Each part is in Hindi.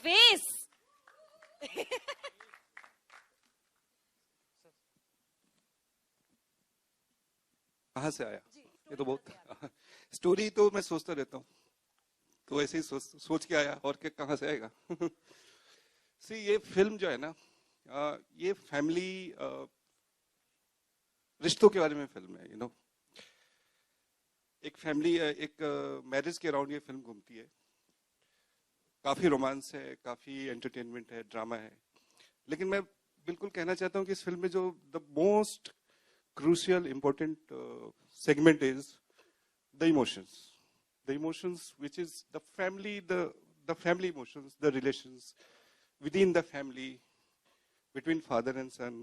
face. कहाँ से आया ये तो बहुत स्टोरी तो मैं सोचता रहता हूँ, तो ऐसे ही सोच के आया और कहाँ से आएगा। सी ये फिल्म जो है ना, ये फैमिली रिश्तों के बारे में फिल्म है, एक फैमिली, एक मैरिज के अराउंड ये फिल्म घूमती है। काफी रोमांस है, काफी एंटरटेनमेंट है, ड्रामा है, लेकिन मैं बिल्कुल कहना चाहता हूँ कि इस फिल्म में जो the most crucial important segment is the emotions which is the family, the family emotions, the relations within the family, between father and son,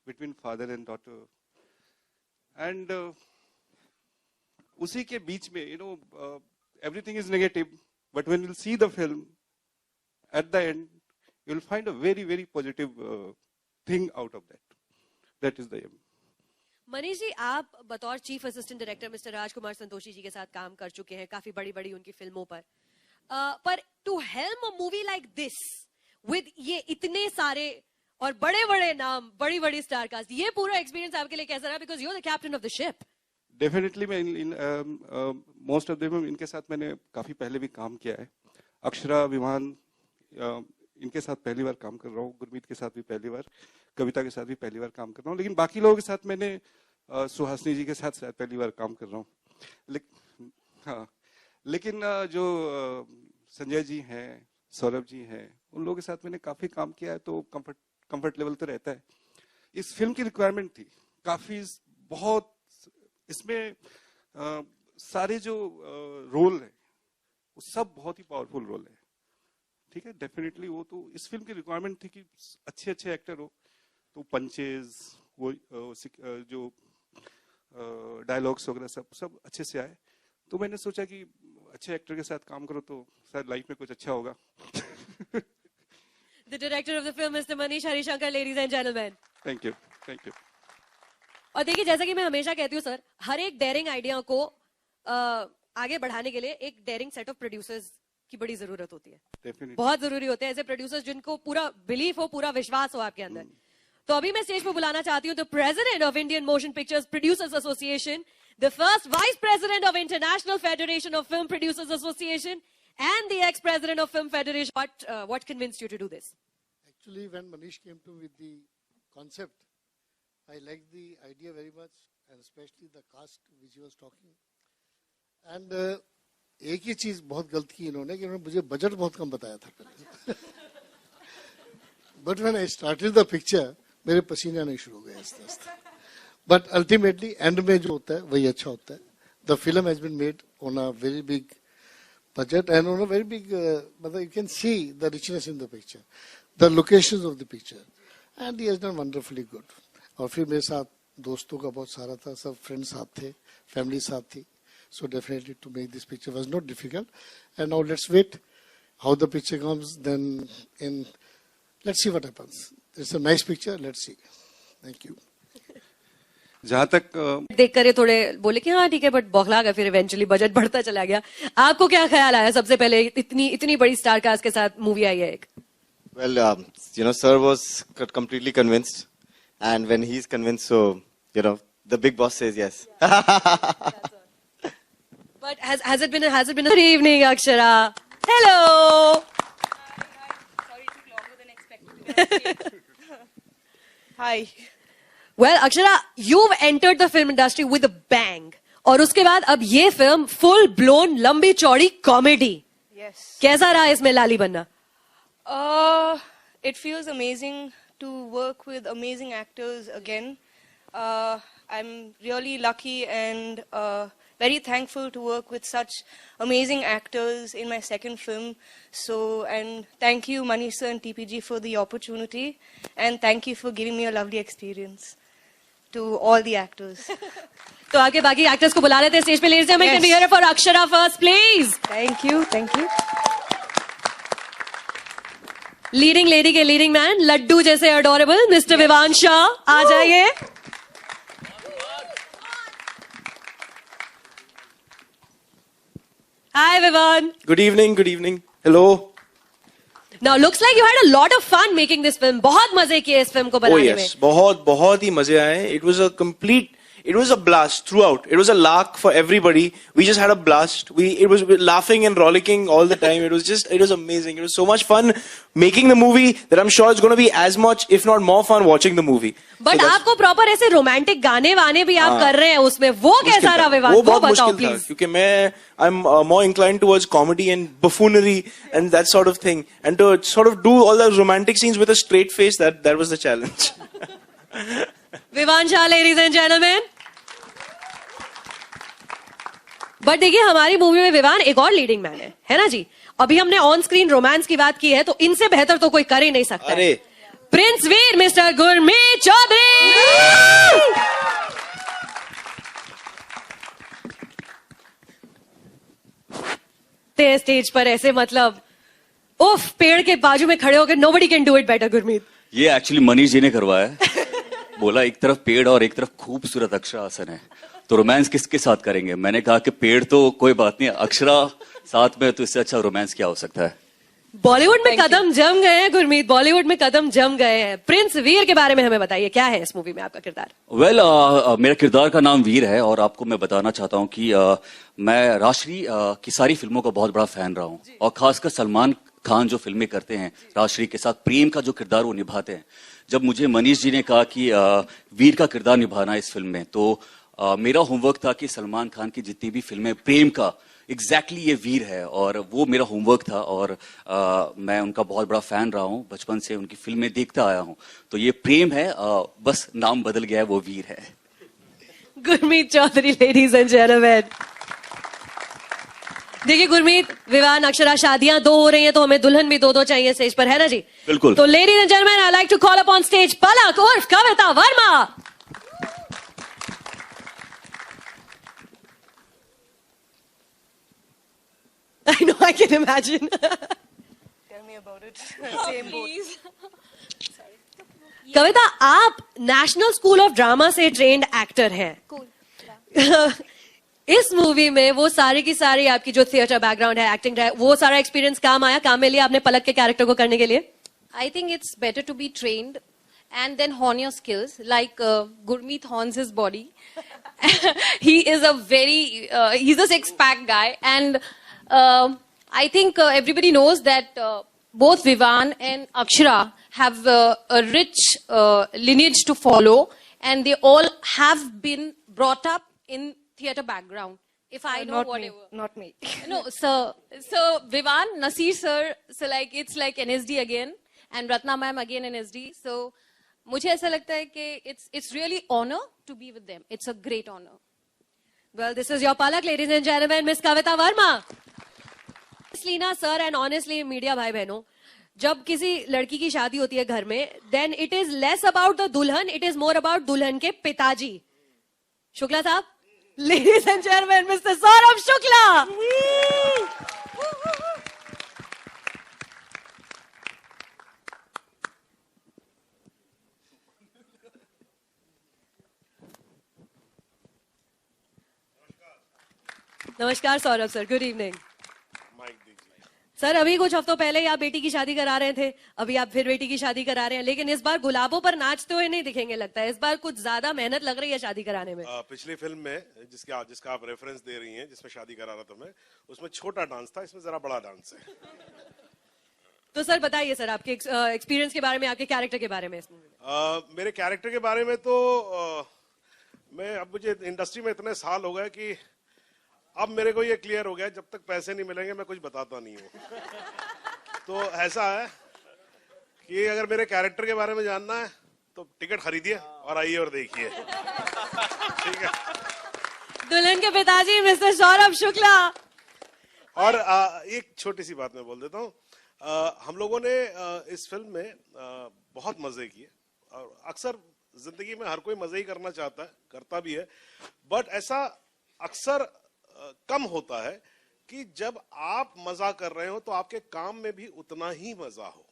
between father and daughter, and उसी के बीच में everything is negative, but when you see the film at the end you will find a very very positive thing out of that is the aim. Manish ji, आप बतौर chief assistant director mister Rajkumar Santoshi जी के साथ काम कर चुके हैं काफी बड़ी बड़ी उनकी फिल्मों पर to helm a movie like this with ये इतने सारे और बड़े बड़े नाम, बड़ी बड़ी स्टार कास्ट, ये पूरा एक्सपीरियंस आपके लिए कैसा रहा? Because you are the captain of the ship. Definitely मैं मोस्ट ऑफ देम इनके साथ मैंने काफी पहले भी काम किया है. अक्षरा, विमान, इनके साथ पहली बार काम कर रहा हूँ. गुरमीत के साथ भी पहली बार, कविता के साथ भी पहली बार काम कर रहा हूँ, लेकिन बाकी लोगों के साथ मैंने सुहासिनी जी के साथ शायद पहली बार काम कर रहा हूँ. लेकिन जो संजय जी हैं, सौरभ जी हैं, उन लोगों के साथ मैंने काफी काम किया है, तो कंफर्ट लेवल तो रहता है. इस फिल्म की रिक्वायरमेंट थी काफी, बहुत इसमें सारे जो रोल है वो सब बहुत ही पावरफुल रोल है. ठीक है, डेफिनेटली वो तो इस फिल्म की रिक्वायरमेंट थी कि अच्छे अच्छे एक्टर हो, तो पंचेज, वो जो डायलॉग्स वगैरह सब अच्छे से आए. तो मैंने सोचा कि अच्छे एक्टर के साथ काम करो तो शायद लाइफ में कुछ अच्छा होगा. The director of the film, Mr. Manish Harishankar, ladies and gentlemen. Thank you. और देखिए, जैसा कि मैं हमेशा कहती हूँ सर, हर एक डेयरिंग आइडिया को आगे बढ़ाने के लिए एक डेयरिंग सेट ऑफ प्रोड्यूसर्स की बड़ी जरूरत होती है. Definitely. बहुत जरूरी होते हैं ऐसे प्रोड्यूसर्स जिनको पूरा बिलीफ हो, पूरा विश्वास हो आपके अंदर. तो अभी मैं स्टेज पे बुलाना चाहती हूँ the president of Indian motion pictures producers association, the first vice president of international federation of film producers association, and the ex-president of Film Federation. What convinced you to do this? Actually, when Manish came to me with the concept, I liked the idea very much, and especially the cast which he was talking. And एक ही चीज बहुत गलत की इन्होंने कि उन्होंने मुझे बजट बहुत कम बताया था पहले. But when I started the picture, मेरे पसीने आने शुरू हो गए आस्ते आस्ते. But ultimately, end में जो होता है वही अच्छा होता है. The film has been made on a very big budget and on a very big, you can see the richness in the picture, the locations of the picture, and he has done wonderfully good. और फिर मेरे साथ दोस्तों का बहुत सारा था, सब फ्रेंड्स साथ थे, फैमिली साथ थी. So definitely to make this picture was not difficult. And now let's wait how the picture comes. Then let's see what happens. It's a nice picture. Let's see. Thank you. जहाँ तक देख कर थोड़े बोले कि हाँ ठीक है, बट बौखला गया, फिर इवेंचुअली बजट बढ़ता चला गया. आपको क्या ख्याल आया सबसे पहले, इतनी बड़ी स्टार कास्ट के साथ मूवी आई है एक? Well, sir was completely convinced, and when he's convinced, so the big boss says yes. But has it been a good evening, Akshara? Hello. Hi. Sorry, it took longer than expected. Hi. Well, Akshara, you've entered the film industry with a bang. और उसके बाद अब ये फिल्म full blown लंबी चौड़ी कॉमेडी. Yes. कैसा रहा इसमें लाली बनना? It feels amazing to work with amazing actors again. I'm really lucky and very thankful to work with such amazing actors in my second film. So, and thank you Manish sir and TPG for the opportunity, and thank you for giving me a lovely experience. To all the actors. तो आगे बाकी एक्टर्स को बुला लेते हैं स्टेज पे. Ladies and gentlemen, can we hear for Akshara first please? Thank you. Leading lady के लीडिंग मैन, लड्डू जैसे अडोरेबल मिस्टर विवान शाह, आ जाइए. Hi Vivaan. Good evening. Hello. Now looks like you had a lot of fun making this film. बहुत मजे किए इस फिल्म को Oh बनाने में. yes, बहुत ही मजे आए. It was a blast throughout. It was a lark for everybody. We just had a blast. It was laughing and rollicking all the time. It was amazing. It was so much fun making the movie that I'm sure it's going to be as much, if not more fun watching the movie. But आपको proper ऐसे romantic गाने वाने भी आप कर रहे हैं उसमें. वो कैसा रहा विवान? वो बहुत बताओ मुश्किल था please. क्योंकि I'm more inclined towards comedy and buffoonery and that sort of thing. And to sort of do all those romantic scenes with a straight face, that was the challenge. Vivaan Shah, ladies and gentlemen. But देखिए हमारी मूवी में विवान एक और लीडिंग मैन है ना जी. अभी हमने ऑन स्क्रीन रोमांस की बात की है तो इनसे बेहतर तो कोई कर ही नहीं सकता. अरे प्रिंस वीर मिस्टर गुरमीत चौधरी. स्टेज पर ऐसे मतलब उफ पेड़ के बाजू में खड़े होकर nobody can do it better. Gurmeet, ये एक्चुअली मनीष जी ने करवाया है. बोला एक तरफ पेड़ और एक तरफ खूबसूरत अक्षरा आसन है तो रोमांस किसके साथ करेंगे. मैंने कहा कि पेड़ तो कोई बात नहीं, अक्षरा साथ में तो इससे अच्छा रोमांस क्या हो सकता है. बॉलीवुड में कदम जम गए हैं गुरमीत, बॉलीवुड में कदम जम गए हैं. प्रिंस वीर के बारे में हमें बताइए, क्या है इस मूवी में आपका किरदार? वेल मेरा किरदार का नाम वीर है और आपको मैं बताना चाहता हूं कि मैं राजश्री की सारी फिल्मों का बहुत बड़ा फैन रहा हूं और खासकर सलमान खान जो फिल्में करते हैं राजश्री के साथ, प्रेम का जो किरदार वो निभाते हैं. जब मुझे मनीष जी ने कहा कि वीर का किरदार निभाना है इस फिल्म में तो मेरा होमवर्क था कि सलमान खान की जितनी भी फिल्में प्रेम का एग्जैक्टली ये वीर है और वो मेरा होमवर्क था. और मैं उनका बहुत बड़ा फैन रहा हूँ, बचपन से उनकी फिल्में देखता आया हूँ. तो ये प्रेम है, बस नाम बदल गया है, वो वीर है. Gurmeet Choudhary, ladies and gentlemen. देखिए गुरमीत, विवान, अक्षरा, शादियां 2 हो रही हैं तो हमें दुल्हन भी 2 चाहिए स्टेज पर, है ना जी? बिल्कुल. तो ladies and gentleman, I like to call up on stage Palak उर्फ Kavita Verma. I know, I can imagine. Tell me about it. Same boat. कविता, आप नेशनल स्कूल ऑफ ड्रामा से ट्रेंड एक्टर हैं. इस मूवी में वो सारी की सारी आपकी जो थिएटर बैकग्राउंड है, एक्टिंग है, वो सारा एक्सपीरियंस काम में लिया आपने पलक के कैरेक्टर को करने के लिए? I think it's better to be trained and then hone your skills. Like Gurmeet hones his body. He is he's a six-pack guy, and I think everybody knows that both Vivan and Akshara have a rich lineage to follow, and they all have been brought up in theatre background. If I know Not whatever. me. Not me. No, so Vivan, Nasir sir, so like it's like NSD again, and Ratna ma'am again NSD. So मुझे ऐसा लगता है कि it's really honor to be with them. It's a great honor. Well, this is your Palak, ladies and gentlemen, Miss Kavita Verma. Leena sir and honestly media भाई बहनों, जब किसी लड़की की शादी होती है घर में, then it is less about the दुल्हन, it is more about दुल्हन के पिताजी. शुक्ला साहब, ladies and gentlemen, Mr. Saurabh Shukla. नमस्कार Saurabh sir, good evening. Sir, अभी कुछ हफ्तों पहले ही आप बेटी की शादी करा रहे थे, अभी आप फिर बेटी की शादी करा रहे हैं, लेकिन इस बार गुलाबों पर नाचते हुए नहीं दिखेंगे लगता है. इस बार कुछ ज्यादा मेहनत लग रही है शादी कराने में. पिछली फिल्म में जिसका आप रेफरेंस दे रही हैं, जिसमें शादी करा रहा था मैं, उसमें छोटा डांस था, इसमें जरा बड़ा डांस है. तो सर बताइए सर, आपके एक्सपीरियंस के बारे में, आपके कैरेक्टर के बारे में इस मूवी में. मेरे कैरेक्टर के बारे में तो मुझे इंडस्ट्री में इतने साल हो गए कि अब मेरे को ये क्लियर हो गया, जब तक पैसे नहीं मिलेंगे मैं कुछ बताता नहीं हूँ. तो ऐसा है कि अगर मेरे कैरेक्टर के बारे में जानना है तो टिकट खरीदिए और आइए और देखिए. ठीक है. दुल्हन के पिताजी मिस्टर सौरभ शुक्ला. और एक छोटी सी बात मैं बोल देता हूँ. हम लोगों ने इस फिल्म में बहुत मजे किए. अक्सर जिंदगी में हर कोई मजे ही करना चाहता है, करता भी है, बट ऐसा अक्सर कम होता है कि जब आप मजा कर रहे हो तो आपके काम में भी उतना ही मजा हो.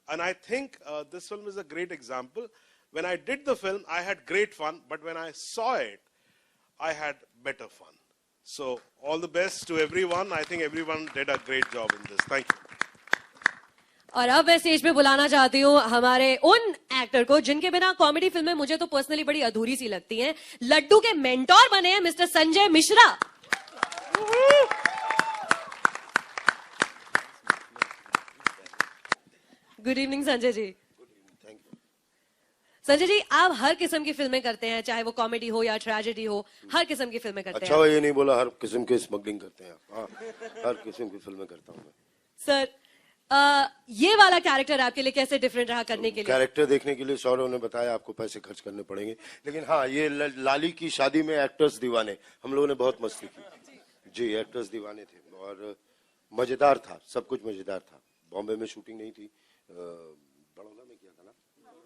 And I think this film is a great example. When I did the film I had great fun, but when I saw it I had better fun. So all the best to everyone. I think everyone did a great job in this. Thank you. और अब मैं स्टेज पे बुलाना चाहती हूँ हमारे उन एक्टर को जिनके बिना कॉमेडी फिल्में मुझे तो पर्सनली बड़ी अधूरी सी लगती हैं। लड्डू के मेंटोर बने हैं mister Sanjay Mishra. Good evening Sanjay ji. Sanjay ji, आप हर किस्म की फिल्में करते हैं, चाहे वो कॉमेडी हो या ट्रेजेडी हो, हर किस्म की फिल्में करते अच्छा हैं। ये नहीं बोला हर किस्म की स्मगलिंग करते हैं। हाँ, हर किस्म की फिल्में करता हूँ मैं। सर, ये वाला कैरेक्टर आपके लिए कैसे डिफरेंट रहा करने के लिए? कैरेक्टर देखने के लिए सौरभ ने बताया आपको पैसे खर्च करने पड़ेंगे, लेकिन हाँ ये लाली की शादी में एक्टर्स दीवाने, हम लोगों ने बहुत मस्ती की जी। एक्टर्स दीवाने थे और मजेदार था, सब कुछ मजेदार था। बॉम्बे में शूटिंग नहीं थी, बड़ौदा में किया था ना।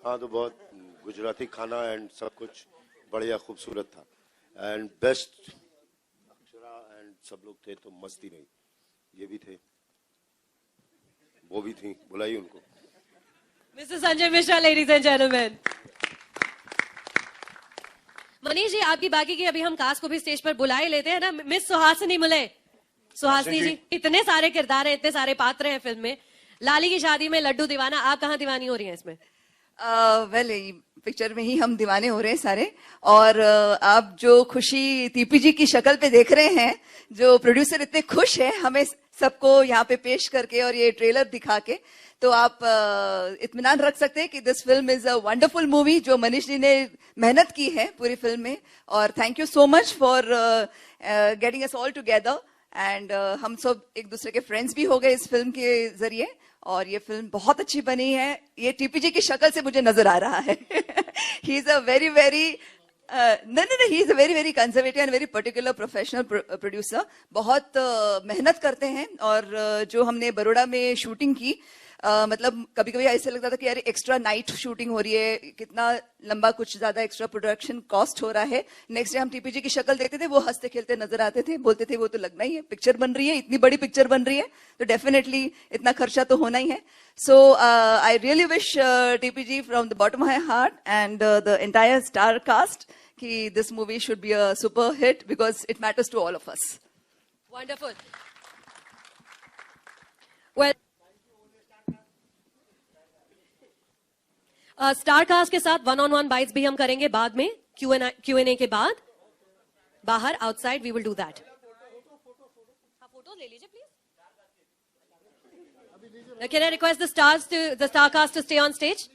हाँ, तो बहुत गुजराती खाना एंड सब कुछ बढ़िया खूबसूरत था एंड बेस्ट अक्षरा एंड सब लोग थे, तो मस्ती नहीं। ये भी थे, वो भी थी, बुलाइए उनको। Mister Sanjay Mishra, ladies and gentleman. Manish ji, आपकी बाकी की अभी हम कास्ट को भी स्टेज पर बुला ही लेते हैं ना। मिस सुहासिनी मुले, सुहासिनी जी, इतने सारे किरदार हैं, इतने सारे पात्र हैं फिल्म में। लाली की शादी में लड्डू दीवाना, आप कहाँ दीवानी हो रही हैं इसमें? वेल पिक्चर में ही हम दीवाने हो रहे हैं सारे। और आप जो खुशी टीपी जी की शक्ल पे देख रहे हैं, जो प्रोड्यूसर इतने खुश है हमें सबको यहाँ पे पेश करके और ये ट्रेलर दिखा के, तो आप इत्मीनान रख सकते हैं कि this film is a wonderful movie जो मनीष जी ने मेहनत की है पूरी फिल्म में। और thank you so much for getting us all together and हम सब एक दूसरे के फ्रेंड्स भी हो गए इस फिल्म के जरिए। और ये फिल्म बहुत अच्छी बनी है, ये टीपी जी की शक्ल से मुझे नजर आ रहा है। He is a very very no, he is a very very conservative and very particular professional producer। बहुत मेहनत करते हैं। और जो हमने बड़ौदा में शूटिंग की, मतलब कभी कभी ऐसे लगता था कि यार एक्स्ट्रा नाइट शूटिंग हो रही है, कितना लंबा कुछ ज्यादा एक्स्ट्रा प्रोडक्शन कॉस्ट हो रहा है। नेक्स्ट डे हम टीपी जी की शक्ल देखते थे, वो हंसते खेलते नजर आते थे, बोलते थे वो तो लगना ही है, पिक्चर बन रही है, इतनी बड़ी पिक्चर बन रही है तो डेफिनेटली इतना खर्चा तो होना ही है। So I really wish TP ji from the bottom of my heart and the entire star cast कि this movie should be a super hit because it matters to all of us. Wonderful. Well, star cast के साथ one-on-one bites भी हम करेंगे बाद में, Q&A के बाद बाहर outside we will do that. Photo ले लीजिए please. Can I request the star cast to stay on stage?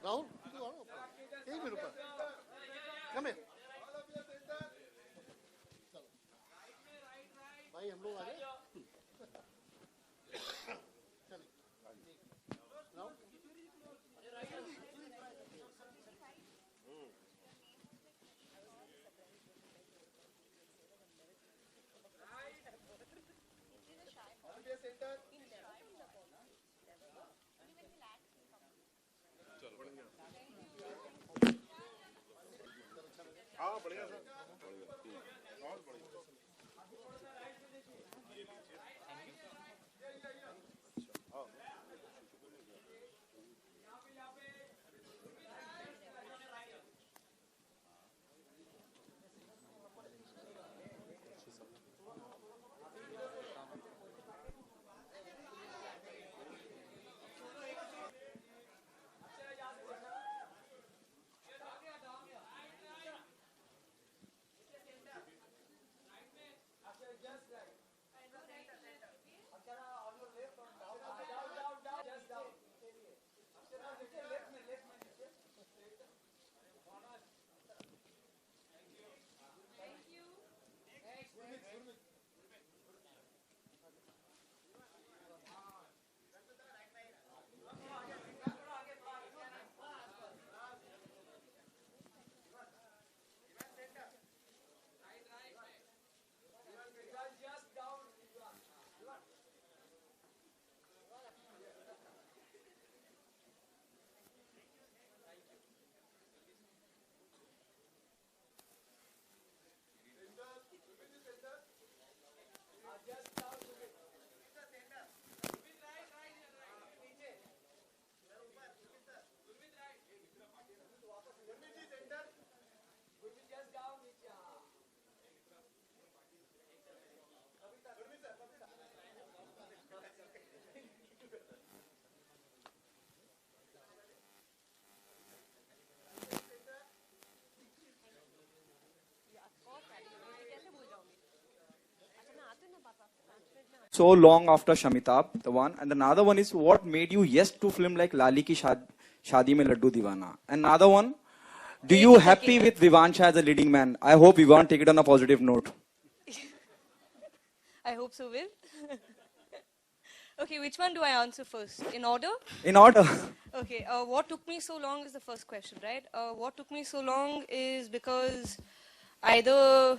Rahul, यही मेरे ऊपर कम है। भाई हम लोग आ गए। so long after Shamitab, the one, and another one is what made you yes to film like Lali Ki Shadi Mein Laddu Deewana. Another one, do you happy with Vivansha as a leading man? I hope Vivan take it on a positive note. I hope so, Will. Okay, which one do I answer first? In order? In order. Okay, what took me so long is the first question, right? What took me so long is because either,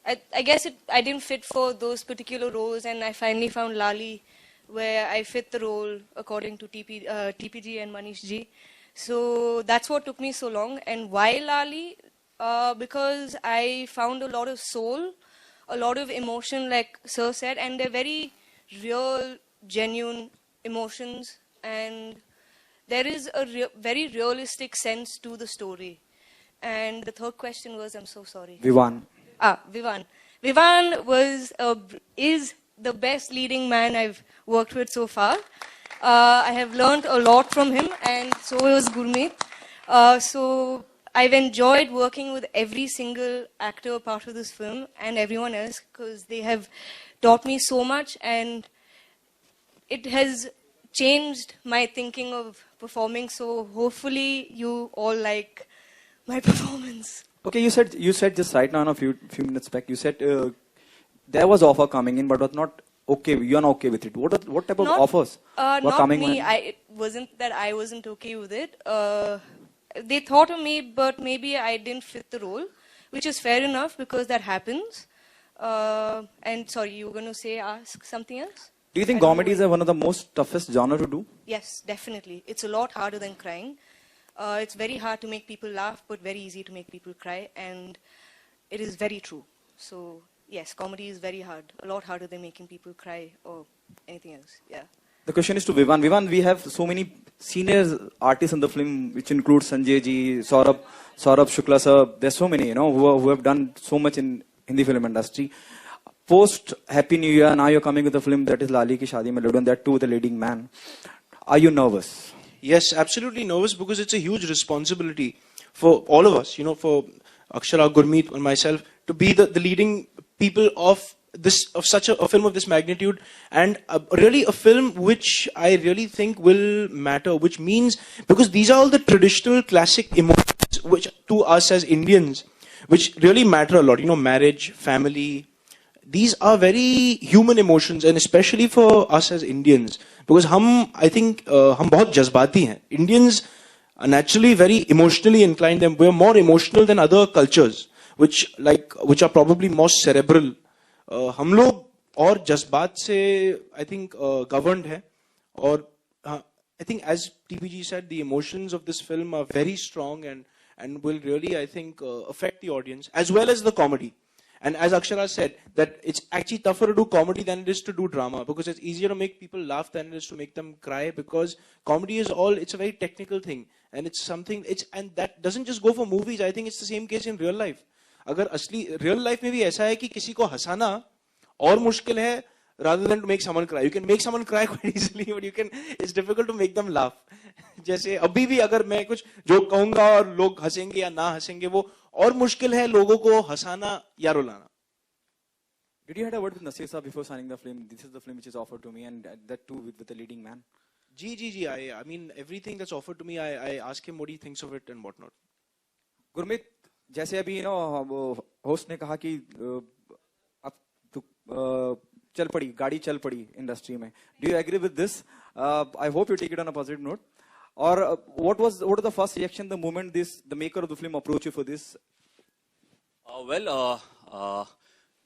I guess I didn't fit for those particular roles, and I finally found Lali where I fit the role according to TPG and Manish Ji. So that's what took me so long. And why Lali? Because I found a lot of soul, a lot of emotion, like Sir said, and they're very real, genuine emotions, and there is a very realistic sense to the story. And the third question was, I'm so sorry. Vivan. Vivan. Vivan is the best leading man I've worked with so far. I have learned a lot from him, and so was Gurmeet. So I've enjoyed working with every single actor part of this film and everyone else, because they have taught me so much, and it has changed my thinking of performing. So hopefully you all like my performance. Okay, you said just right now, a few minutes back, you said there was offer coming in, but was not okay. You're not okay with it. What type of offers were coming in? It wasn't that I wasn't okay with it. They thought of me, but maybe I didn't fit the role, which is fair enough because that happens. And sorry, you were going to ask something else? Do you think comedy is one of the most toughest genre to do? Yes, definitely. It's a lot harder than crying. It's very hard to make people laugh, but very easy to make people cry. And it is very true. So, yes, comedy is very hard. A lot harder than making people cry or anything else. Yeah. The question is to Vivan. Vivan, we have so many senior artists in the film, which include Sanjay Ji, Saurabh Shukla sir. There's so many, who have done so much in Hindi film industry. Post Happy New Year, now you're coming with a film that is Lali Ki Shadi Mein Laddu, and that too with a leading man. Are you nervous? Yes, absolutely nervous, because it's a huge responsibility for all of us, for Akshara, Gurmeet and myself, to be the leading people of such a film of this magnitude, and really a film which I really think will matter, which means, because these are all the traditional classic emotions which to us as Indians, which really matter a lot, marriage, family. These are very human emotions, and especially for us as Indians, because I think hum bahut jazbati hain. Indians are naturally very emotionally inclined, and we're more emotional than other cultures, which are probably more cerebral. हम लोग और जज्बात से I think governed है, और I think as TPG said, the emotions of this film are very strong and will really I think affect the audience as well as the comedy. And as Akshara said, that it's actually tougher to do comedy than it is to do drama, because it's easier to make people laugh than it is to make them cry, because comedy is it's a very technical thing, and it's something, and that doesn't just go for movies. I think it's the same case in real life. अगर असली real life में भी ऐसा है कि किसी को हंसाना और मुश्किल है rather than to make someone cry. You can make someone cry quite easily, but it's difficult to make them laugh. जैसे अभी भी अगर मैं कुछ जोक कहूंगा और लोग हंसेंगे या ना हंसेंगे, वो और मुश्किल है लोगों को हंसाना या रुलाना. Did you had a word with Nasir sir before signing the film? This is the film which is offered to me, and that too with the leading man. Ji. I mean, everything that's offered to me, I ask him what he thinks of it and whatnot. Gurmeet, जैसे अभी होस्ट ने कहा कि अब चल पड़ी गाड़ी चल पड़ी इंडस्ट्री में. Do you agree with this? I hope you take it on a positive note. Or what was the first reaction the moment the maker of the film approached you for this?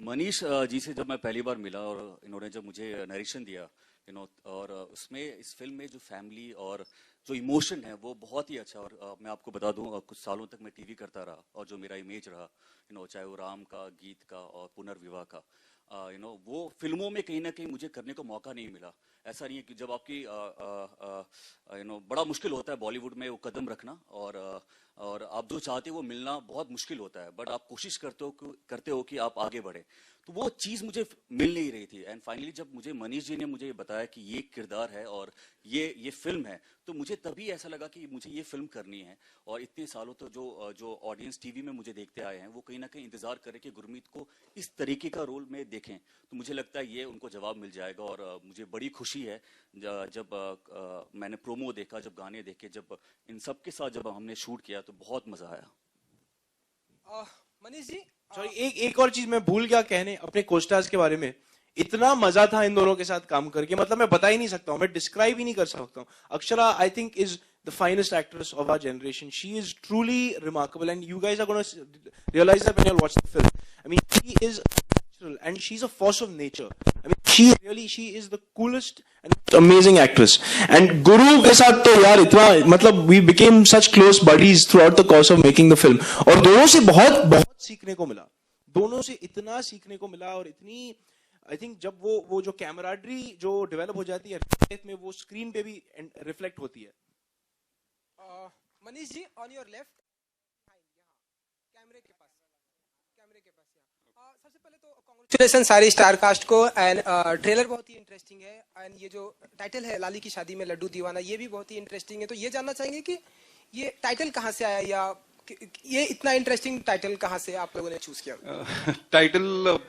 Manish ji से जब मैं पहली बार मिला और इन्होंने जब मुझे नरेशन दिया, और उसमें इस फिल्म में जो फैमिली और जो इमोशन है वो बहुत ही अच्छा. और मैं आपको बता दूं, कुछ सालों तक मैं टीवी करता रहा, और जो मेरा इमेज रहा, चाहे वो राम का, गीत का और पुनर्विवाह का, वो फिल्मों में कहीं ना कहीं मुझे करने को मौका नहीं मिला. ऐसा नहीं है कि जब आपकी बड़ा मुश्किल होता है बॉलीवुड में वो कदम रखना, और और आप जो चाहते हो वो मिलना बहुत मुश्किल होता है, बट आप कोशिश करते हो कि आप आगे बढ़े। तो वो चीज़ मुझे मिल नहीं रही थी। एंड फाइनली जब मुझे मनीष जी ने मुझे बताया कि ये किरदार है और ये फिल्म है, तो मुझे तभी ऐसा लगा कि मुझे ये फिल्म करनी है। और इतने सालों तो जो ऑडियंस टीवी में मुझे देखते आए हैं, वो कहीं ना कहीं इंतजार करे कि गुरमीत को इस तरीके का रोल में देखें। तो मुझे लगता है ये उनको जवाब मिल जाएगा। और मुझे बड़ी खुशी है जब मैंने प्रोमो देखा, जब गाने देखे, जब इन सब के साथ जब हमने शूट किया, तो बहुत मजा आया। मनीष जी, सॉरी, एक और चीज मैं भूल गया कहने अपने कोस्टार्स के बारे में। इतना मजा था इन दोनों के साथ काम करके, मतलब मैं बता ही नहीं सकता हूँ, मैं डिस्क्राइब ही नहीं कर सकता हूँ। Akshara, I think, is the finest actress of our generation. She is truly remarkable, and you guys are going to realize that when you watch the film. I mean, she is natural, and she's a force of nature. I mean, she is the coolest and amazing actress. And Guru के साथ तो यार इतना, मतलब we became such close buddies throughout the course of making the film. और दोनों से बहुत सीखने को मिला, दोनों से इतना सीखने को मिला। और इतनी, आई थिंक, जब वो जो कैमराडरी जो डेवलप हो जाती है में, वो स्क्रीन पे भी रिफ्लेक्ट होती है। Manish ji, on your left, कैमरे के पास सबसे पहले तो कांग्रेचुलेशन सारे स्टार कास्ट को। एंड ट्रेलर बहुत ही इंटरेस्टिंग है, एंड ये जो टाइटल है लाली की शादी में लड्डू दीवाना, ये भी बहुत ही इंटरेस्टिंग है। तो ये जानना चाहेंगे कि ये टाइटल कहाँ से आया, या ये इतना इंटरेस्टिंग टाइटल कहाँ से आप लोगों ने चूज किया? टाइटल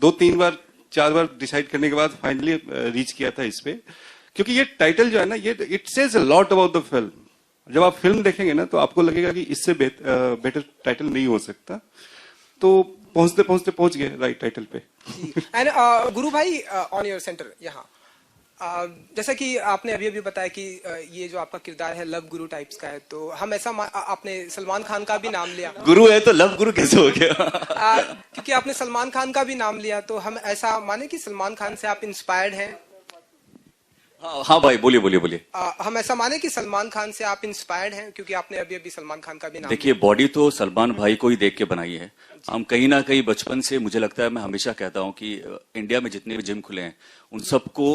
2-3 बार 4 बार डिसाइड करने के बाद फाइनली रीच किया था इस पे, क्योंकि ये टाइटल जो है ना, ये it says a lot about the film. जब आप फिल्म देखेंगे ना, तो आपको लगेगा कि इससे बेटर टाइटल नहीं हो सकता। तो पहुंचते पहुंचते पहुंच गए राइट टाइटल पे। एंड गुरु भाई, ऑन योर सेंटर यहाँ, जैसा कि आपने अभी बताया कि ये जो आपका किरदार है लव गुरु टाइप्स का है, तो हम ऐसा आपने सलमान खान का भी नाम लिया। गुरु है तो लव गुरु कैसे हो गया? क्योंकि आपने सलमान खान का भी नाम लिया, तो हम ऐसा माने कि सलमान खान से आप इंस्पायर्ड हैं? हाँ भाई, बोलिए। हम ऐसा माने कि सलमान खान से आप इंस्पायर्ड हैं, क्योंकि आपने अभी सलमान खान का भी नाम। देखिए, बॉडी तो सलमान भाई को ही देख के बनाई है। हम कहीं ना कहीं बचपन से, मुझे लगता है, मैं हमेशा कहता हूं कि इंडिया में जितने भी जिम खुले हैं, उन सबको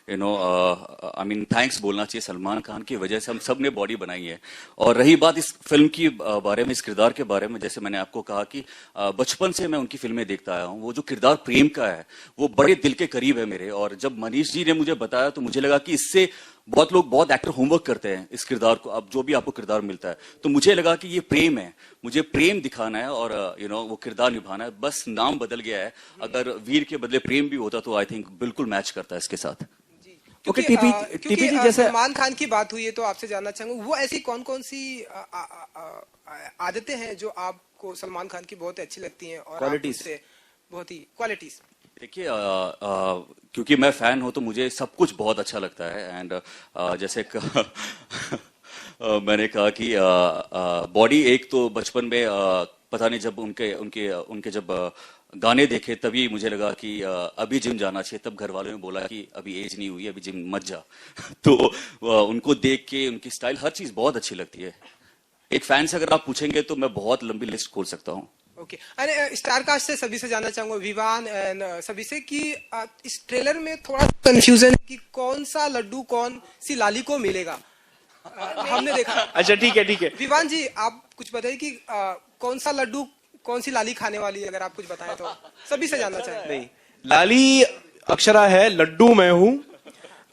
आई मीन थैंक्स बोलना चाहिए। सलमान खान की वजह से हम सब ने बॉडी बनाई है। और रही बात इस फिल्म की बारे में, इस किरदार के बारे में, जैसे मैंने आपको कहा कि बचपन से मैं उनकी फिल्में देखता आया हूँ। वो जो किरदार प्रेम का है, वो बड़े दिल के करीब है मेरे। और जब मनीष जी ने मुझे बताया, तो मुझे लगा कि इससे बहुत एक्टर होमवर्क करते हैं इस किरदार को। अब जो भी आपको किरदार मिलता है, तो मुझे लगा कि ये प्रेम है, मुझे प्रेम दिखाना है और वो किरदार निभाना है। बस नाम बदल गया है। अगर वीर के बदले प्रेम भी होता, तो आई थिंक बिल्कुल मैच करता है इसके साथ। क्योंकि टीपी जी, जैसे सलमान खान की बात हुई है, तो आपसे जानना चाहूंगा, वो ऐसी कौन सी आदतें हैं जो आपको सलमान खान की बहुत अच्छी लगती हैं, और बहुत ही क्वालिटीज? देखिए, क्योंकि मैं फैन हूं, तो मुझे सब कुछ बहुत अच्छा लगता है। एंड जैसे मैंने कहा कि बॉडी एक तो बचपन में पता नहीं, जब उनके जब गाने देखे, तभी मुझे लगा कि अभी जिम जाना चाहिए। तब घर वालों ने बोला कि अभी एज नहीं हुई, अभी जिम मत जा। तो उनको देख के, उनकी स्टाइल, हर चीज बहुत अच्छी लगती है। एक फैन से अगर आप पूछेंगे, तो मैं बहुत लंबी लिस्ट खोल सकता हूँ। ओके, अरे स्टार कास्ट से सभी से जानना चाहूंगा, विवान एंड सभी से, कि इस ट्रेलर में थोड़ा कंफ्यूजन कि कौन सा लड्डू कौन सी लाली को मिलेगा, हमने देखा। अच्छा, ठीक है। विवान जी, आप कुछ बताइए कि कौन सा लड्डू कौन सी लाली खाने वाली है, अगर आप कुछ बताएं तो सभी से जानना चाहेंगे। नहीं, लाली अक्षरा है, लड्डू मैं हूं।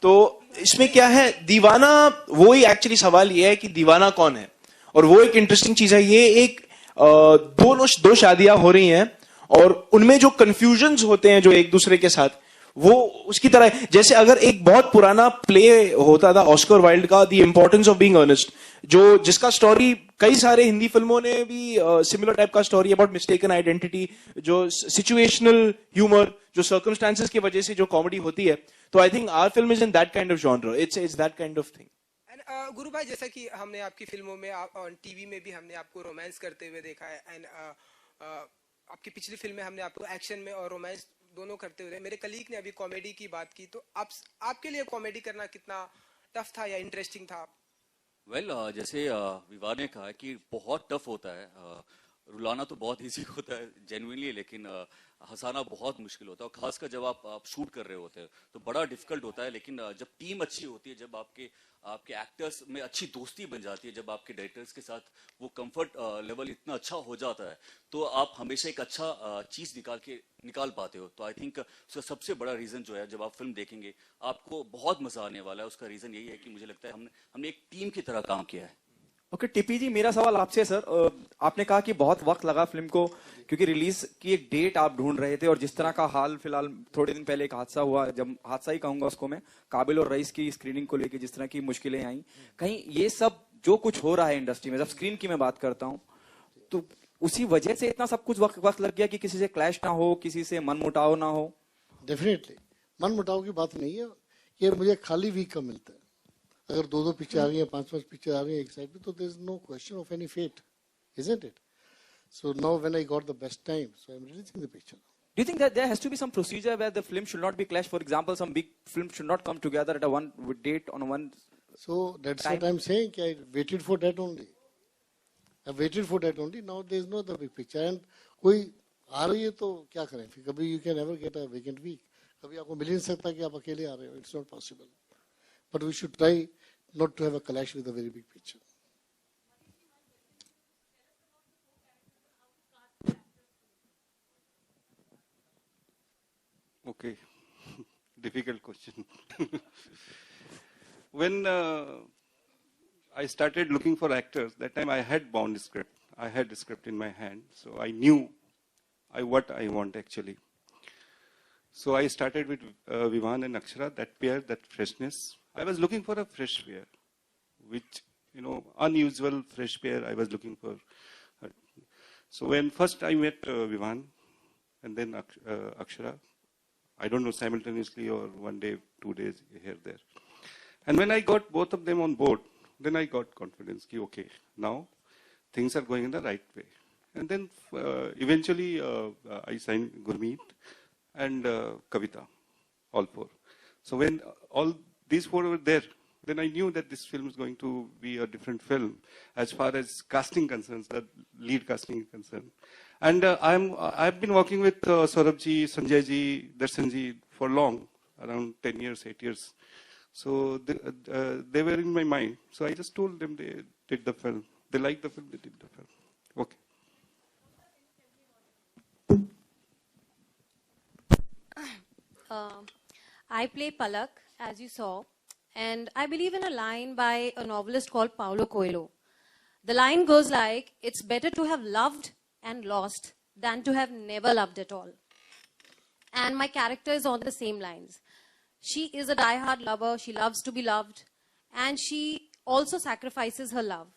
तो इसमें क्या है, दीवाना, वो ही एक्चुअली सवाल ये है कि दीवाना कौन है। और वो एक इंटरेस्टिंग चीज है। ये एक दो शादियां हो रही हैं, और उनमें जो कंफ्यूजन्स होते हैं जो एक दूसरे के साथ, वो उसकी तरह है। जैसे अगर एक बहुत पुराना प्ले होता था ऑस्कर वाइल्ड का, the importance of being Earnest, जिसका स्टोरी कई सारे हिंदी फिल्मों ने भी सिमिलर टाइप का स्टोरी अबाउट मिस्टेकन आइडेंटिटी, जो सिचुएशनल ह्यूमर, जो सर्कमस्टांसेस की वजह से जो कॉमेडी होती है। तो I think our film is in that kind of genre, it's that kind of thing. गुरु भाई, जैसा कि हमने आपकी फिल्मों में, टीवी में भी हमने आपको रोमांस करते हुए देखा है, एंड आपकी पिछली फिल्म में हमने आपको एक्शन में और रोमांस दोनों करते हुए। मेरे कलीग ने अभी कॉमेडी की बात की, तो आपके लिए कॉमेडी करना कितना टफ था या इंटरेस्टिंग था? जैसे विवाह ने कहा कि बहुत टफ होता है। रुलाना तो बहुत इजी होता है जेन्युइनली, लेकिन हंसाना बहुत मुश्किल होता है, और खासकर जब आप शूट कर रहे होते हैं तो बड़ा डिफिकल्ट होता है। लेकिन जब टीम अच्छी होती है, जब आपके एक्टर्स में अच्छी दोस्ती बन जाती है, जब आपके डायरेक्टर्स के साथ वो कंफर्ट लेवल इतना अच्छा हो जाता है, तो आप हमेशा एक अच्छा चीज निकाल पाते हो। तो आई थिंक उसका सबसे बड़ा रीजन जो है, जब आप फिल्म देखेंगे आपको बहुत मजा आने वाला है, उसका रीजन यही है कि मुझे लगता है हमने एक टीम की तरह काम किया है। ओके टीपी जी, मेरा सवाल आपसे है सर। आपने कहा कि बहुत वक्त लगा फिल्म को, क्योंकि रिलीज की एक डेट आप ढूंढ रहे थे, और जिस तरह का हाल फिलहाल थोड़े दिन पहले एक हादसा हुआ, जब हादसा ही कहूंगा उसको मैं, काबिल और रईस की स्क्रीनिंग को लेकर जिस तरह की मुश्किलें आई, कहीं ये सब जो कुछ हो रहा है इंडस्ट्री में, जब स्क्रीन की मैं बात करता हूँ, तो उसी वजह से इतना सब कुछ वक्त लग गया कि किसी से क्लैश ना हो, किसी से मनमुटाव ना हो? डेफिनेटली मनमुटाव की बात नहीं है, ये मुझे खाली वीक का मिलता है। अगर 2-2 पिक्चर आ रही है, 5-5 पिक्चर आ रही है एक साइड पे, तो there is no question of any fate, isn't it? So now when I got the best time, so I'm releasing the picture. Do you think that there has to be some procedure where the film should not be clashed? For example, some big films should not come together at a one date on one. So that's time. what I'm saying. I waited for that only. I waited for that only. Now there is no other big picture. And कोई आ रही है तो क्या करें फिर? कभी you can never get a vacant week. कभी आपको मिल नहीं सकता कि आप अकेले आ रहे हो. It's not possible. But we should try not to have a clash with a very big picture. Okay, difficult question. When I started looking for actors, that time I had bound script. I had the script in my hand, so I knew what I want actually. So I started with Vivan and Akshara, that pair, that freshness. I was looking for a fresh pair, which, unusual fresh pair I was looking for. So when first I met Vivan and then Akshara, I don't know, simultaneously or one day, 2 days, here, there. And when I got both of them on board, then I got confidence, ki, okay, now things are going in the right way. And then eventually I signed Gurmeet and Kavita, all 4. So when all these 4 were there, then I knew that this film is going to be a different film as far as casting concerns, the lead casting is concerned. And I've been working with Saurabh-ji, Sanjay-ji, Darshan-ji for long, around 10 years, 8 years. So they were in my mind. So I just told them they did the film. They liked the film, they did the film. Okay. I play Palak, as you saw, and I believe in a line by a novelist called Paulo Coelho. The line goes like, it's better to have loved and lost than to have never loved at all. And my character is on the same lines. She is a die-hard lover, she loves to be loved, and she also sacrifices her love.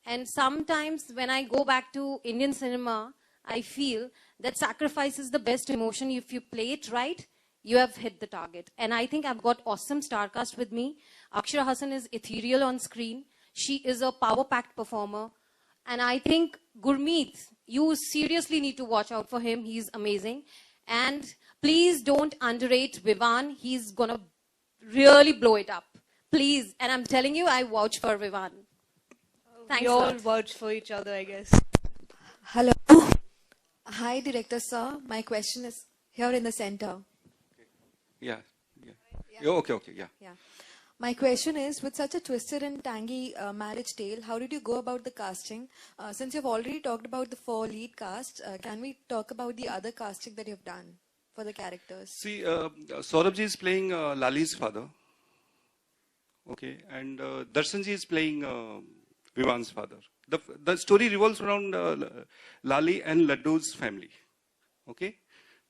And sometimes when I go back to Indian cinema, I feel that sacrifice is the best emotion. If you play it right, you have hit the target. And I think I've got awesome star cast with me. Akshara Hassan is ethereal on screen. She is a power-packed performer. And I think Gurmeet, you seriously need to watch out for him. He's amazing. And please don't underrate Vivan. He's going to really blow it up. Please. And I'm telling you, I vouch for Vivan. Thanks We a all lot. vouch for each other, I guess. Hello. Hi, Director Sir. My question is here in the center. Yeah. Okay, yeah. My question is, with such a twisted and tangy marriage tale, how did you go about the casting? Since you've already talked about the 4 lead cast, can we talk about the other casting that you've done for the characters? See, Saurabh-ji is playing Lali's father. Okay, and Darshan-ji is playing Vivan's father. The story revolves around Lali and Laddu's family. Okay,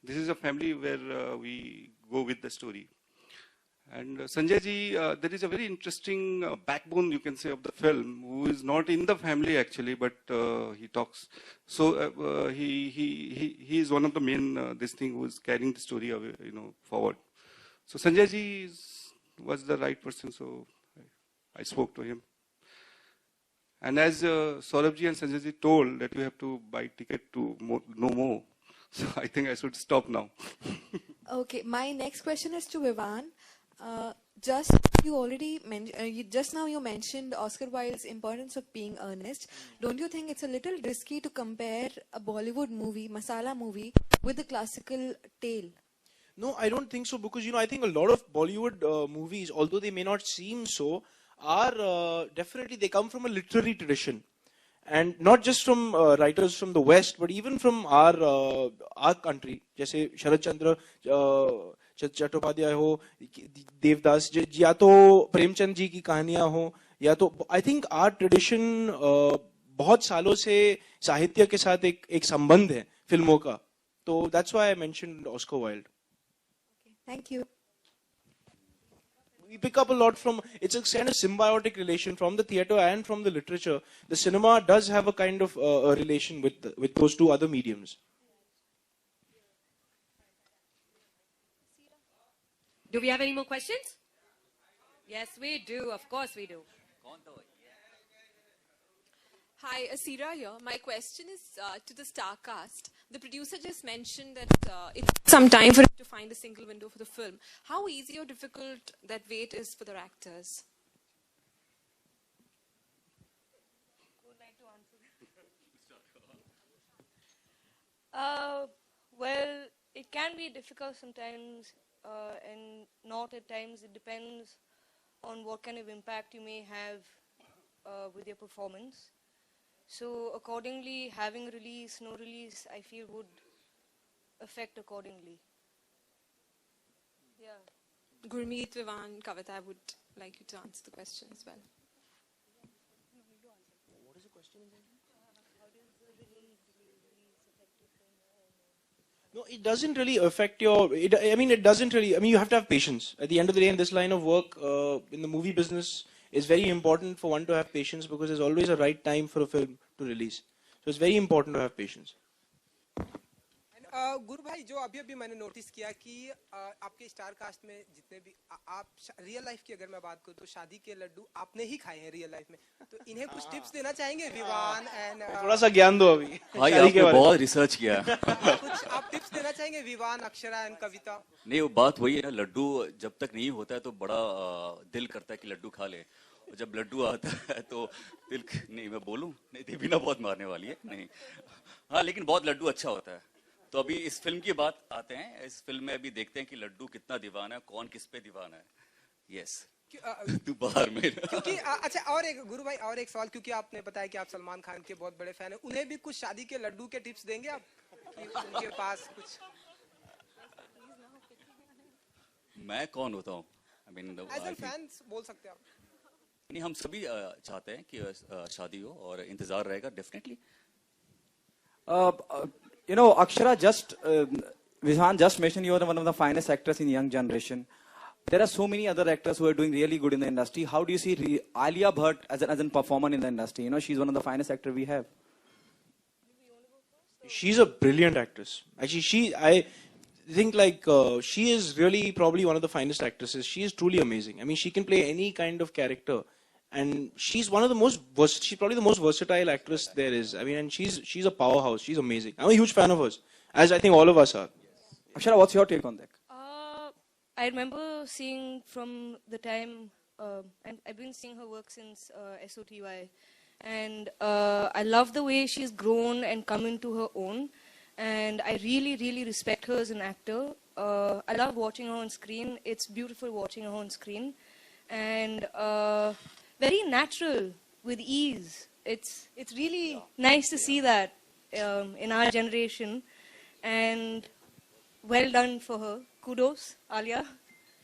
this is a family where we go with the story. And Sanjay ji, there is a very interesting backbone, you can say, of the film, who is not in the family actually, but he talks. So he is one of the main this thing who is carrying the story, forward. So Sanjay ji was the right person, so I spoke to him. And as Saurabh ji and Sanjay ji told that you have to buy ticket to know more, so I think I should stop now. Okay, my next question is to Vivan. Just You already mentioned, just now you mentioned Oscar Wilde's importance of being earnest. Don't you think it's a little risky to compare a Bollywood movie, masala movie, with a classical tale? No, I don't think so, because I think a lot of Bollywood movies, although they may not seem so, are definitely, they come from a literary tradition, and not just from writers from the West, but even from our country. जैसे शरद चंद्र चट्टोपाध्याय हो, देवदास जी, या तो प्रेमचंद जी की कहानियां हो, या तो आई थिंक आर ट्रेडिशन बहुत सालों से साहित्य के साथ एक संबंध है फिल्मों का. तो that's why I mentioned Oscar Wilde. Thank you. We pick up a lot from, it's a kind of symbiotic relation from the theatre and from the literature. The cinema does have a kind of a relation with those two other mediums. Do we have any more questions? Yes, we do. Of course we do. Hi, Asira here. My question is to the star cast. The producer just mentioned that it took some time for him to find a single window for the film. How easy or difficult that wait is for the actors? Well, it can be difficult sometimes, and not at times. It depends on what kind of impact you may have with your performance. So accordingly, having release, no release, I feel would affect accordingly. Yeah. Gurmeet, Vivan, Kavita, I would like you to answer the question as well. What is the question? No, it doesn't really affect your. It doesn't really. You have to have patience. At the end of the day, in this line of work, in the movie business, it's very important for one to have patience, because there's always a right time for a film to release. So it's very important to have patience. गुरु भाई, जो अभी मैंने नोटिस किया कि आपके स्टार कास्ट में जितने भी आप रियल लाइफ की अगर मैं बात करूं तो शादी के लड्डू आपने ही खाए हैं रियल लाइफ में, तो इन्हें कुछ टिप्स देना चाहेंगे विवान एंड थोड़ा सा ज्ञान दो अभी भाई, आपने बहुत रिसर्च किया. कुछ आप टिप्स देना चाहेंगे विवान, अक्षरा एंड कविता? नहीं, वो बात वही है ना, लड्डू जब तक नहीं होता है तो बड़ा दिल करता है कि लड्डू खा ले, और जब लड्डू आता है तो दिल नहीं, मैं बोलूं नहीं, देवीना बहुत मारने वाली है, नहीं. हाँ, लेकिन बहुत लड्डू अच्छा होता है. तो अभी इस फिल्म की बात आते हैं. इस फिल्म में अभी देखते हैं कि लड्डू कितना दीवाना है, कौन किस पे दीवाना है. यस, तू बाहर में. क्योंकि अच्छा, और एक गुरु भाई, और एक सवाल, क्योंकि आपने बताया कि आप सलमान खान के बहुत बड़े फैन हैं, उन्हें भी कुछ शादी के लड्डू के टिप्स देंगे आप, कि उनके पास कुछ? मैं कौन होता हूँ? एज ए फैन बोल सकते हैं आप. नहीं, हम सभी चाहते हैं कि शादी हो और इंतजार रहेगा definitely. Akshara, Vihan just mentioned you are one of the finest actors in young generation. There are so many other actors who are doing really good in the industry. How do you see Alia Bhatt as a performer in the industry? She's one of the finest actors we have. She's a brilliant actress. Actually, I think she is really probably one of the finest actresses. She is truly amazing. She can play any kind of character. And she's one of the she's probably the most versatile actress there is. And she's a powerhouse. She's amazing. I'm a huge fan of hers, as I think all of us are. Akshara, what's your take on that? I remember seeing from the time, and I've been seeing her work since SOTY, and I love the way she's grown and come into her own, and I really, really respect her as an actor. I love watching her on screen. It's beautiful watching her on screen, and very natural, with ease. It's really nice to see that in our generation, and well done for her. Kudos, Alia.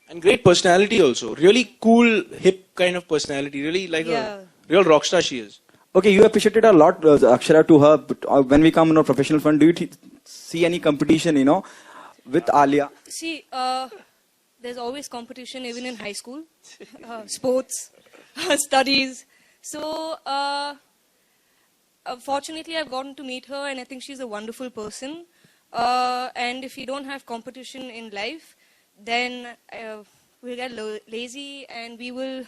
And great personality also. Really cool, hip kind of personality. Really a real rock star she is. Okay, you appreciated a lot, Akshara, to her. But when we come in a professional front, do you see any competition, with Alia? See, there's always competition, even in high school. Sports, studies. So, fortunately, I've gotten to meet her, and I think she's a wonderful person. And if we don't have competition in life, then we'll get lazy and we will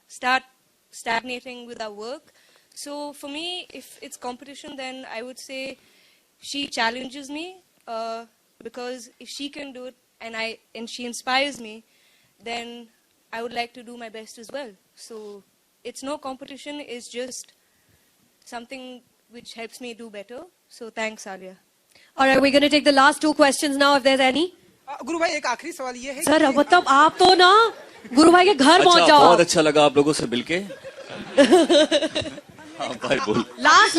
start stagnating with our work. So for me, if it's competition, then I would say she challenges me, because if she can do it and she inspires me, then I would like to do my best as well. So it's no competition, it's just something which helps me do better. So thanks, Alia. All right, we're going to take the last 2 questions now, if there's any. गुरु भाई एक आखिरी सवाल ये है सर मतलब आप तो ना गुरु भाई के घर पहुंच जाओ. बहुत अच्छा लगा आप लोगों से मिलके. हाँ भाई बोल.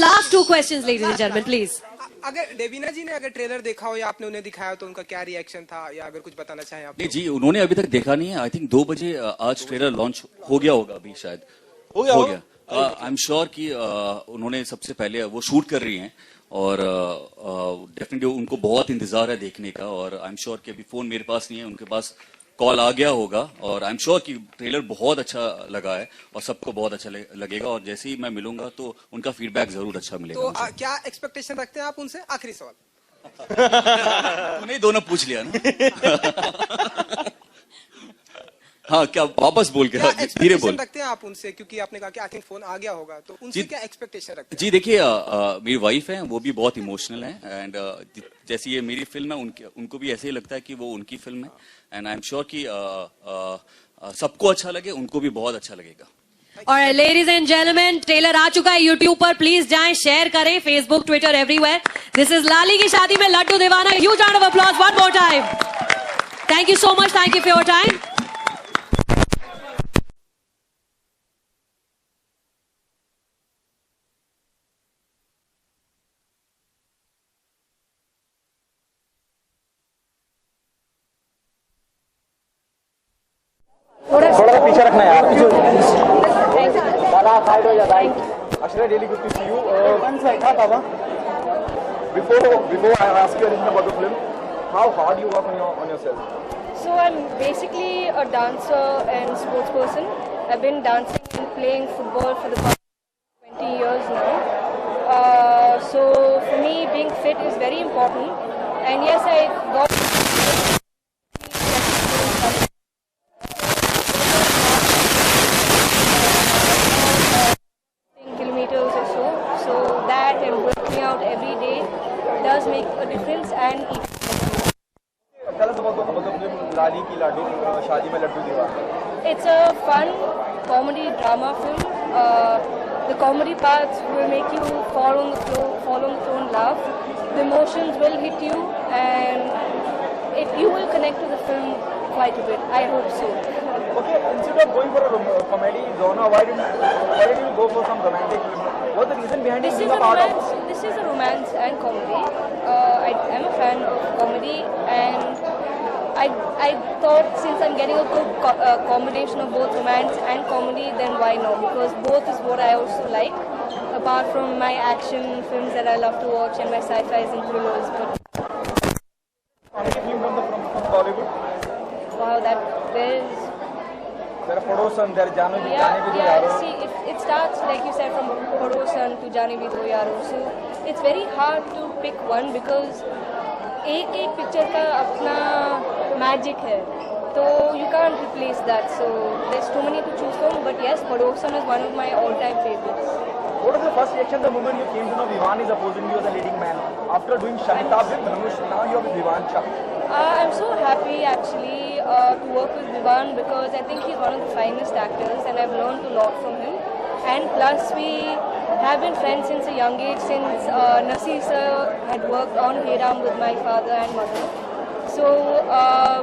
Last 2 questions, ladies and gentlemen, please. अगर देवीना जी ने अगर ट्रेलर देखा हो या आपने उन्हें दिखाया तो उनका क्या रिएक्शन था या अगर कुछ बताना चाहें आप? नहीं जी, उन्होंने अभी तक देखा नहीं है. आई थिंक 2 बजे आज ट्रेलर लॉन्च हो गया होगा अभी शायद. हो गया. आई एम श्योर कि उन्होंने सबसे पहले वो शूट कर रही हैं और डेफिनेटली उनको बहुत इंतजार है देखने का. और आई एम श्योर कि अभी फोन मेरे पास नहीं है, उनके पास कॉल आ गया होगा. और आई एम श्योर कि ट्रेलर बहुत अच्छा लगा है और सबको बहुत अच्छा लगेगा. और जैसे ही मैं मिलूंगा तो उनका फीडबैक जरूर अच्छा मिलेगा. तो क्या एक्सपेक्टेशन रखते हैं आप उनसे? आखिरी सवाल. उन्हें दोनों पूछ लिया ना. हाँ, क्या वापस बोल के धीरे बोल. रखते हैं आप उनसे, क्योंकि आपने कहा कि आई थिंक फोन आ गया होगा, तो उनसे क्या एक्सपेक्टेशन रखते हैं? जी देखिए, मेरी वाइफ है, वो भी बहुत इमोशनल है. एंड जैसी ये मेरी फिल्म है, उनको भी ऐसे ही लगता है कि वो उनकी फिल्म है. एंड आई एम श्योर कि सबको अच्छा लगे, उनको भी बहुत अच्छा लगेगा. और लेडीज एंड जेंटलमैन, ट्रेलर आ चुका है यूट्यूब पर. प्लीज जाएं, शेयर करें, Facebook, Twitter, everywhere. This is Laali Ki Shaadi Mein Laddoo Deewana. Huge round of applause one more time. Thank you so much. Thank you for your time. थोड़ा पीछे रखना यार. Actually, really good to see you. Once I thought, before I ask you anything about the film, how hard you work on yourself? So I'm basically a dancer and sports person. I've been dancing and playing football for the past 20 years now. So for me, being fit is very important. And yes, I got kilometers or so. So that and working out every day does make a difference and eat. Tell us about the film Lali Ki Shadi Mein Laddu Deewana. It's a fun comedy drama film. The comedy parts will make you fall on the floor and laugh. The emotions will hit you, and you will connect to the film quite a bit. I hope so. Okay, instead of going for a comedy genre, why did you go for some romantic film? What's the reason behind it? This is a romance and comedy. I'm a fan of comedy, and I thought since I'm getting a good combination of both romance and comedy, then why not? Because both is what I also like, apart from my action films that I love to watch and my sci-fis and thrillers. But comedy film from Bollywood? Wow, there are Padosan, there are Jaane Bhi Do Yaaro. See, it starts like you said from Padosan to Jaane Bhi Do Yaaro. So it's very hard to pick one because एक पिक्चर का अपना मैजिक है, तो you can't replace that. So there's too many to choose from. But yes, Padosan is one of my all-time favorites. What was the first reaction the moment you came to know Vivan is opposing you as a leading man? After doing Shanitab with Dhanush, now you are with Vivan Shah. I'm so happy actually to work with Vivan because I think he's one of the finest actors and I've learned a lot from him. And plus we have been friends since a young age, since Nasir sir had worked on Hey Ram with my father and mother. So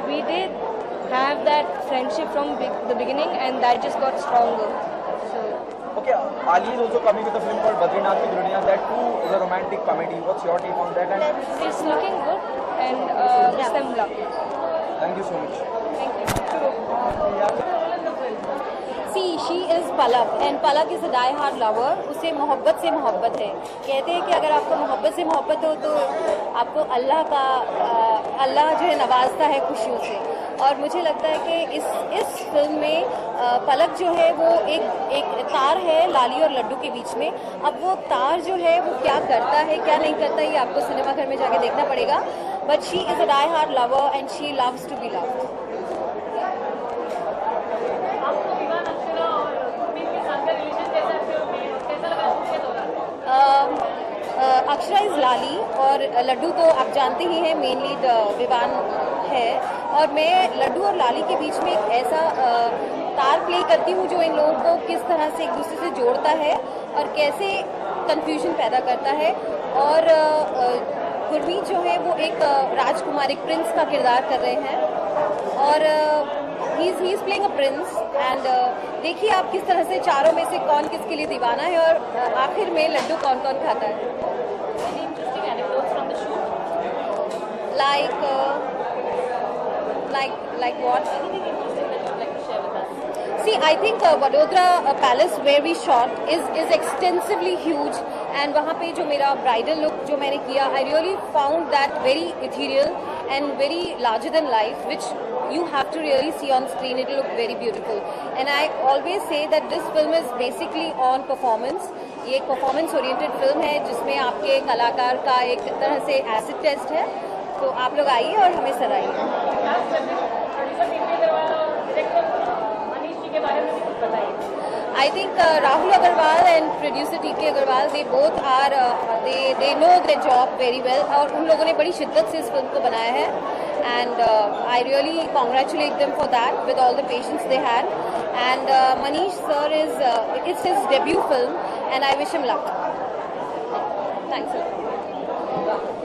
we did have that friendship from the beginning and that just got stronger. Okay, Ali is also coming with a film called Badrinath Ki Duniya. That too is a romantic comedy. What's your take on that? And it's looking good and wish them luck. Thank you so much. Thank you. See, she is Palak and Palak is a die-hard lover. उसे मोहब्बत से मोहब्बत है. कहते हैं कि अगर आपको मोहब्बत से मोहब्बत हो तो आपको अल्लाह जो है नवाजता है खुशियों से. और मुझे लगता है कि इस फिल्म में पलक जो है वो एक तार है लाली और लड्डू के बीच में. अब वो तार जो है वो क्या करता है क्या नहीं करता ये आपको सिनेमा घर में जाके देखना पड़ेगा. But she is a die hard lover and she loves to be loved. Akshara is Laali और लड्डू तो आप जानते ही हैं मेन लीड विवान है. और मैं लड्डू और लाली के बीच में एक ऐसा तार प्ले करती हूँ जो इन लोगों को किस तरह से एक दूसरे से जोड़ता है और कैसे कंफ्यूजन पैदा करता है। और गुरमीत जो है वो एक राजकुमार, एक प्रिंस का किरदार कर रहे हैं और he is playing a prince. And देखिए आप किस तरह से चारों में से कौन किसके लिए दीवाना है और आखिर में लड्डू कौन कौन खाता है। like what? See, I think Vadodara Palace where we shot is extensively huge, and वहाँ पे जो मेरा bridal look जो मैंने किया, I really found that very ethereal and very larger than life, which you have to really see on screen. It will look very beautiful. And I always say that this film is basically on performance. ये एक performance oriented film है जिसमें आपके कलाकार का एक तरह से acid test है। तो आप लोग आइए और हमें सराइए। I think Rahul Agarwal and producer T.K. Agarwal, they both are, they know their job very well और उन लोगों ने बड़ी शिद्दत से इस फिल्म को बनाया है। And I really congratulate them for that with all the patience they had. And Manish sir it's his debut film and I wish him luck. Thanks a lot.